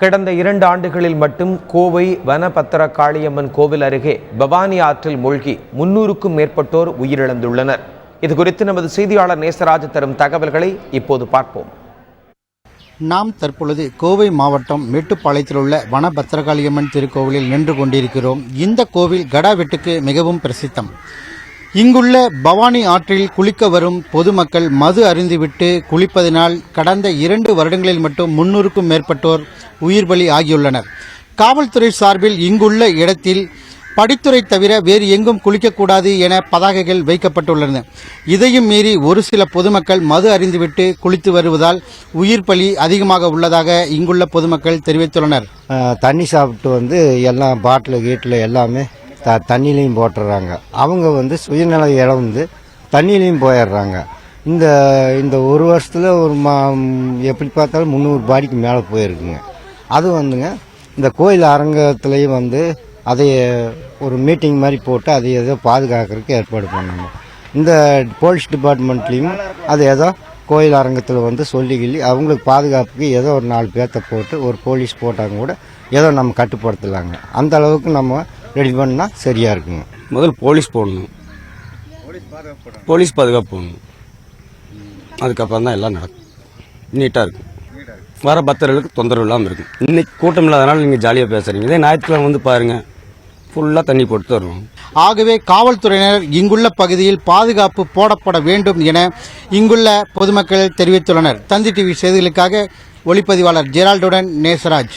கடந்த 2 ஆண்டுகளில் மட்டும் கோவை வனபத்திரகாளியம்மன் கோவில் அருகே பவானி ஆற்றில் மூழ்கி 300க்கும் மேற்பட்டோர் உயிரிழந்துள்ளனர். இதுகுறித்து நமது செய்தியாளர் நேசராஜ் தரும் தகவல்களை இப்போது பார்ப்போம். நாம் தற்பொழுது கோவை மாவட்டம் மேட்டுப்பாளையத்தில் உள்ள வனபத்திரகாளியம்மன் திருக்கோவிலில் நின்று கொண்டிருக்கிறோம். இந்த கோவில் கடாவெட்டுக்கு மிகவும் பிரசித்தம். இங்குள்ள பவானி ஆற்றில் குளிக்க வரும் பொதுமக்கள் மது அருந்திவிட்டு குளிப்பதனால் கடந்த 2 வருடங்களில் மட்டும் 300க்கும் மேற்பட்டோர் உயிர் பலி ஆகியுள்ளனர். காவல்துறை சார்பில் இங்குள்ள இடத்தில் படித்துறை தவிர வேறு எங்கும் குளிக்கக்கூடாது என பதாகைகள் வைக்கப்பட்டுள்ளன. இதையும் மீறி ஒரு சில பொதுமக்கள் மது அருந்திவிட்டு குளித்து வருவதால் உயிர் பலி அதிகமாக உள்ளதாக இங்குள்ள பொதுமக்கள் தெரிவித்துள்ளனர். தண்ணி சாப்பிட்டு எல்லாம் பாட்டில் கீட்டில் எல்லாமே தண்ணிலையும் போட்டுடுறாங்க. அவங்க சுயநல இழந்து தண்ணிலையும் போயிடுறாங்க. இந்த ஒரு வருஷத்தில் எப்படி பார்த்தாலும் 300 பாடிக்கு மேலே போயிருக்குங்க. அது இந்த கோயில் அரங்கத்துலேயும் அதை ஒரு மீட்டிங் மாதிரி போட்டு அதை ஏதோ பாதுகாக்கிறதுக்கு ஏற்பாடு பண்ணணும். இந்த போலீஸ் டிபார்ட்மெண்ட்லேயும் அது ஏதோ கோயில் அரங்கத்தில் சொல்லிக்கிள்ளி அவங்களுக்கு பாதுகாப்புக்கு ஏதோ ஒரு 4 பேர்த்த போட்டு ஒரு போலீஸ் போட்டாங்க கூட ஏதோ நம்ம கட்டுப்படுத்தலாங்க. அந்த அளவுக்கு நம்ம ரெடி பண்ணால் சரியாக இருக்குங்க. முதல் போலீஸ் போடணும், போலீஸ் பாதுகாப்பு போடணும். அதுக்கப்புறம் தான் எல்லாம் நடக்கும். நீட்டாக இருக்கும். வர பக்தர்களுக்கு தொந்தரவு இல்லாமல் இருக்கும். இன்னைக்கு கூட்டம் இல்லாதனால நீங்கள் ஜாலியாக பேசுகிறீங்க. இதே ஞாயிற்றுக்கிழமை பாருங்கள், ஃபுல்லாக தண்ணி போட்டு வருவோம். ஆகவே காவல்துறையினர் இங்குள்ள பகுதியில் பாதுகாப்பு போடப்பட வேண்டும் என இங்குள்ள பொதுமக்கள் தெரிவித்துள்ளனர். தந்தி டிவி செய்திகளுக்காக ஒளிப்பதிவாளர் ஜெரால்டுடன் நேசராஜ்.